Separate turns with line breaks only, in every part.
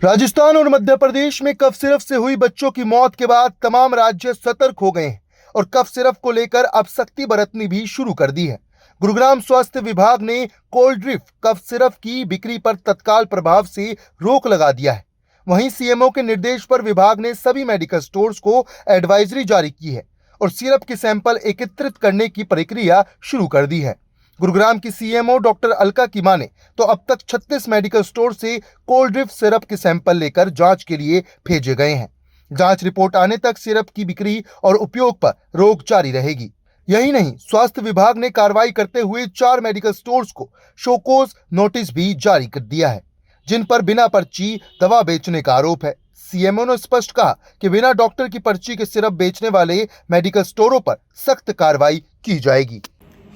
राजस्थान और मध्य प्रदेश में cough syrup से हुई बच्चों की मौत के बाद तमाम राज्य सतर्क हो गए हैं और कफ सिरप को लेकर अब सख्ती बरतनी भी शुरू कर दी है। गुरुग्राम स्वास्थ्य विभाग ने कोल्ड ड्रिफ्ट कफ सिरप की बिक्री पर तत्काल प्रभाव से रोक लगा दिया है। वहीं सीएमओ के निर्देश पर विभाग ने सभी मेडिकल स्टोर्स को एडवाइजरी जारी की है और सिरप के सैंपल एकत्रित करने की प्रक्रिया शुरू कर दी है। गुरुग्राम की सीएमओ डॉक्टर अलका की माने तो अब तक 36 मेडिकल स्टोर से कोल्ड ड्रिफ्ट सिरप के सैंपल लेकर जांच के लिए भेजे गए हैं। जांच रिपोर्ट आने तक सिरप की बिक्री और उपयोग पर रोक जारी रहेगी। यही नहीं, स्वास्थ्य विभाग ने कार्रवाई करते हुए 4 मेडिकल स्टोर्स को शोकॉज नोटिस भी जारी कर दिया है, जिन पर बिना पर्ची दवा बेचने का आरोप है। सीएमओ ने स्पष्ट कहा कि बिना डॉक्टर की पर्ची के सिरप बेचने वाले मेडिकल स्टोरों पर सख्त कार्रवाई की जाएगी।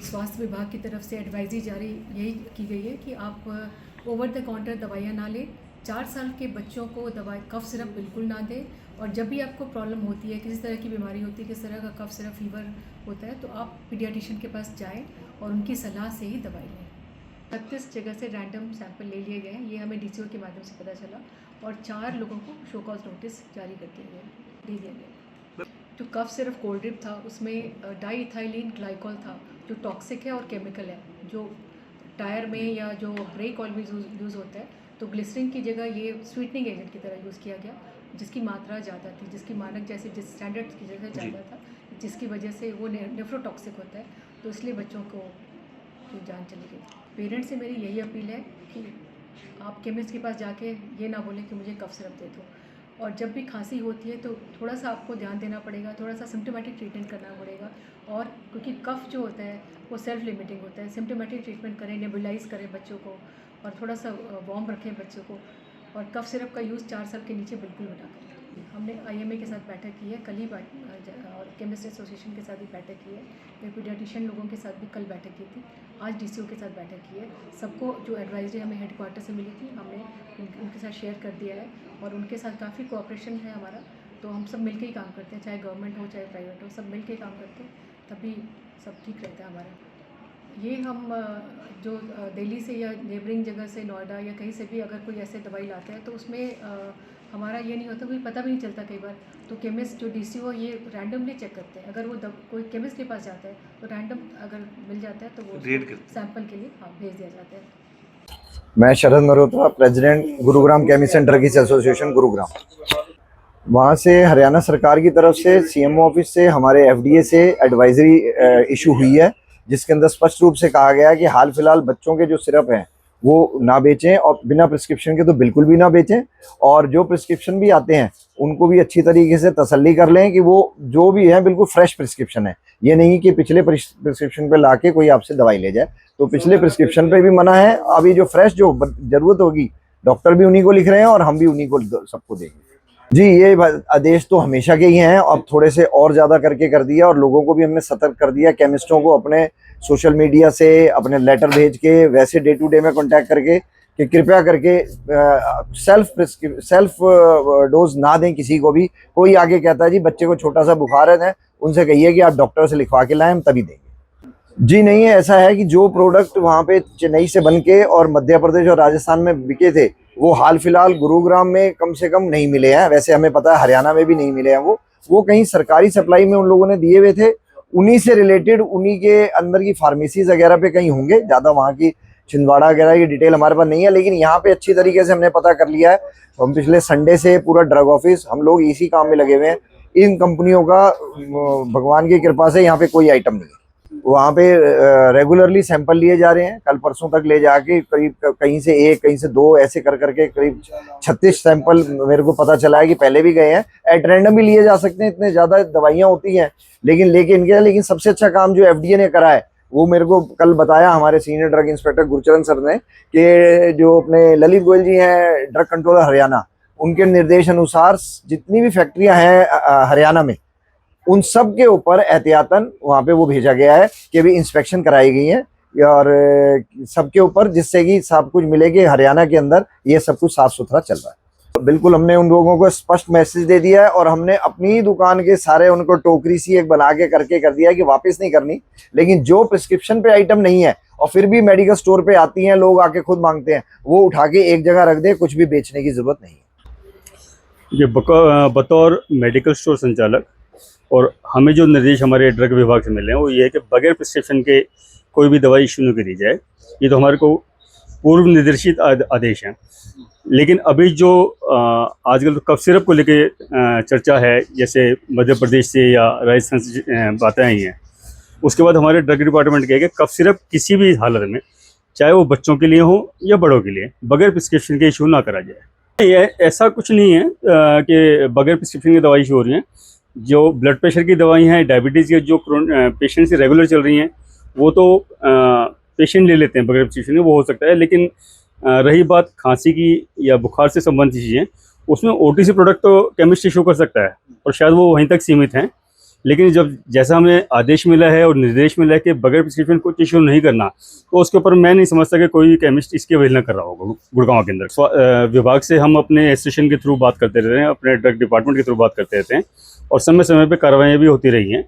स्वास्थ्य विभाग की तरफ से एडवाइजरी जारी यही की गई है कि आप ओवर द काउंटर दवाइयाँ ना लें। 4 साल के बच्चों को दवाई कफ सिरप बिल्कुल ना दें, और जब भी आपको प्रॉब्लम होती है, किसी तरह की बीमारी होती है, किस तरह का कफ सिरप फीवर होता है, तो आप पीडियाट्रिशियन के पास जाएं और उनकी सलाह से ही दवाई लें। 36 जगह से रैंडम सैंपल ले लिए गए हैं, ये हमें डीसीओ के माध्यम से पता चला, और 4 लोगों को शो कॉज नोटिस जारी कर दे दिया गया। जो कफ सिरप कोल्ड ड्रिप था, उसमें डाईइथाइलिन ग्लाइकॉल था, जो टॉक्सिक है और केमिकल है, जो टायर में या जो ब्रेक ऑयल में यूज़ होता है। तो ग्लिसरीन की जगह ये स्वीटनिंग एजेंट की तरह यूज़ किया गया, जिसकी मात्रा ज़्यादा थी, जिसकी मानक जैसे जिस स्टैंडर्ड की जगह ज़्यादा था, जिसकी वजह से वो नेफ्रोटॉक्सिक होता है, तो इसलिए बच्चों को की जान चली गई। पेरेंट्स से मेरी यही अपील है कि आप केमिस्ट के पास जाके ये ना बोलें कि मुझे कफ सिरप दे दो, और जब भी खांसी होती है तो थोड़ा सा आपको ध्यान देना पड़ेगा, थोड़ा सा सिम्टोमेटिक ट्रीटमेंट करना पड़ेगा। और क्योंकि कफ जो होता है वो सेल्फ लिमिटिंग होता है, सिम्टोमेटिक ट्रीटमेंट करें, नेबुलाइज करें बच्चों को, और थोड़ा सा वार्म रखें बच्चों को, और कफ सिरप का यूज़ 4 साल के नीचे बिल्कुल मना करें। हमने आईएमए के साथ बैठक की है कल ही, और केमिस्ट एसोसिएशन के साथ भी बैठक की है, पीडियाट्रिशियन लोगों के साथ भी कल बैठक की थी, आज डीसीओ के साथ बैठक की है। सबको जो एडवाइजरी हमें हेडक्वार्टर से मिली थी, हमने उनके साथ शेयर कर दिया है, और उनके साथ काफ़ी कोऑपरेशन है हमारा। तो हम सब मिलकर ही काम करते हैं, चाहे गवर्नमेंट हो चाहे प्राइवेट हो, सब मिलकर ही काम करते हैं, तभी सब ठीक रहता है हमारा। ये हम जो दिल्ली से या नेबरिंग जगह से, नोएडा या कहीं से भी अगर कोई ऐसे दवाई लाते हैं, तो उसमें हमारा ये नहीं होता, कोई पता भी नहीं चलता कई बार। तो केमिस्ट जो डीसीओ ये रैंडमली चेक करते हैं। अगर वो कोई केमिस्ट के पास जाता है तो रैंडम अगर मिल जाता है तो वो सैंपल के लिए भेज दिया जाता है।
मैं Sharad Malhotra, president Gurugram chemist and drugs association Gurugram. वहाँ से हरियाणा सरकार की तरफ से सीएमओ ऑफिस से हमारे एफडीए से एडवाइजरी इशू हुई है, जिसके अंदर स्पष्ट रूप से कहा गया है कि हाल फिलहाल बच्चों के जो सिरप हैं वो ना बेचें, और बिना प्रिस्क्रिप्शन के तो बिल्कुल भी ना बेचें, और जो प्रिस्क्रिप्शन भी आते हैं उनको भी अच्छी तरीके से तसल्ली कर लें कि वो जो भी है बिल्कुल फ्रेश प्रिस्क्रिप्शन है। ये नहीं कि पिछले प्रिस्क्रिप्शन पे लाके कोई आपसे दवाई ले जाए। तो पिछले प्रिस्क्रिप्शन पे भी मना है। अभी जो फ्रेश जो जरूरत होगी, डॉक्टर भी उन्हीं को लिख रहे हैं और हम भी उन्हीं को सबको देंगे। जी, ये आदेश तो हमेशा के ही हैं, अब थोड़े से और ज़्यादा करके कर दिया, और लोगों को भी हमने सतर्क कर दिया। केमिस्टों को अपने सोशल मीडिया से अपने लेटर भेज के, वैसे डे टू डे में कांटेक्ट करके कि कृपया करके सेल्फ डोज ना दें किसी को भी। कोई आगे कहता है जी बच्चे को छोटा सा बुखार है, उनसे कहिए कि आप डॉक्टर से लिखवा के लाएं, हम तभी देंगे। जी नहीं है, ऐसा है कि जो प्रोडक्ट वहाँ पे चेन्नई से बन के और मध्य प्रदेश और राजस्थान में बिके थे, वो हाल फिलहाल गुरुग्राम में कम से कम नहीं मिले हैं। वैसे हमें पता है हरियाणा में भी नहीं मिले हैं। वो कहीं सरकारी सप्लाई में उन लोगों ने दिए हुए थे, उन्हीं से रिलेटेड, उन्हीं के अंदर की फार्मेसीज वगैरह पे कहीं होंगे। ज़्यादा वहाँ की छिंदवाड़ा वगैरह की डिटेल हमारे पास नहीं है, लेकिन यहाँ पे अच्छी तरीके से हमने पता कर लिया है। हम पिछले संडे से पूरा ड्रग ऑफिस, हम लोग इसी काम में लगे हुए हैं। इन कंपनियों का भगवान की कृपा से यहाँ पे कोई आइटम नहीं है। वहाँ पे रेगुलरली सैंपल लिए जा रहे हैं। कल परसों तक ले जाके करीब कहीं से 1, कहीं से 2 ऐसे कर करके करीब 36 सैंपल मेरे को पता चला है कि पहले भी गए हैं। एट रैंडम भी लिए जा सकते हैं, इतने ज़्यादा दवाइयाँ होती हैं, लेकिन सबसे अच्छा काम जो एफडीए ने करा है, वो मेरे को कल बताया हमारे senior drug inspector Gurcharan sir ने, कि जो अपने ललित गोयल जी हैं, ड्रग कंट्रोलर हरियाणा, उनके निर्देश अनुसार जितनी भी फैक्ट्रियाँ हैं हरियाणा में, उन सब के ऊपर एहतियातन वहाँ पे वो भेजा गया है कि भी इंस्पेक्शन कराई गई है, और सबके ऊपर, जिससे कि सब कुछ मिले कि हरियाणा के अंदर ये सब कुछ साफ सुथरा चल रहा है। बिल्कुल हमने उन लोगों को स्पष्ट मैसेज दे दिया है, और हमने अपनी दुकान के सारे उनको टोकरी सी एक बना के करके कर दिया है कि वापस नहीं करनी। लेकिन जो प्रिस्क्रिप्शन पे आइटम नहीं है और फिर भी मेडिकल स्टोर पे आती हैं, लोग आके खुद मांगते हैं, वो उठा के एक जगह रख दे, कुछ भी बेचने की जरूरत नहीं है।
ये बतौर मेडिकल स्टोर संचालक और हमें जो निर्देश हमारे ड्रग विभाग से मिले हैं वो ये है कि बगैर प्रिस्क्रिप्शन के कोई भी दवाई इशू नहीं करी जाए। ये तो हमारे को पूर्व निर्देशित आदेश हैं। लेकिन अभी जो आजकल तो कफ सिरप को लेके चर्चा है, जैसे मध्य प्रदेश से या राजस्थान से बातें आई हैं, उसके बाद हमारे ड्रग डिपार्टमेंट कहे कि कफ सिरप किसी भी हालत में, चाहे वो बच्चों के लिए हो या बड़ों के लिए, बगैर प्रिस्क्रिप्शन के इशू ना करा जाए। ये ऐसा कुछ नहीं है कि बगैर प्रिस्क्रिप्शन की दवाई इशू हो रही हैं। जो ब्लड प्रेशर की दवाई हैं, डायबिटीज़ के जो पेशेंट से रेगुलर चल रही हैं, वो तो पेशेंट ले लेते हैं बगैर प्रिस्क्रिप्शन के, वो हो सकता है। लेकिन रही बात खांसी की या बुखार से संबंधित चीज़ें, उसमें ओटीसी प्रोडक्ट तो केमिस्ट इशू कर सकता है और शायद वो वहीं तक सीमित हैं। लेकिन जब जैसा हमें आदेश मिला है और निर्देश मिला है कि बगैर प्रिस्क्रिप्शन कुछ इशू नहीं करना, तो उसके ऊपर मैं नहीं समझता कि कोई केमिस्ट इसकी अवहेलना कर रहा होगा गुड़गांव के अंदर। विभाग से हम अपने एसोसिएशन के थ्रू बात करते रहते हैं, अपने ड्रग डिपार्टमेंट के थ्रू बात करते रहते हैं और समय समय पर कार्रवाइयाँ भी होती रही हैं।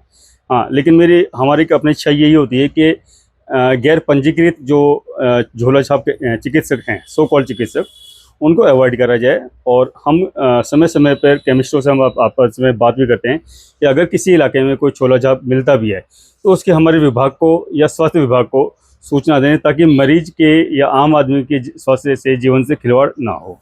हाँ, लेकिन हमारी अपनी इच्छा यही होती है कि गैर पंजीकृत जो झोला छाप के चिकित्सक हैं, सो कॉल्ड चिकित्सक, उनको अवॉइड करा जाए। और हम समय समय पर केमिस्टों से हम आपस में बात भी करते हैं कि अगर किसी इलाके में कोई छोला छाप मिलता भी है तो उसके हमारे विभाग को या स्वास्थ्य विभाग को सूचना दें, ताकि मरीज के या आम आदमी के स्वास्थ्य से, जीवन से खिलवाड़ ना हो।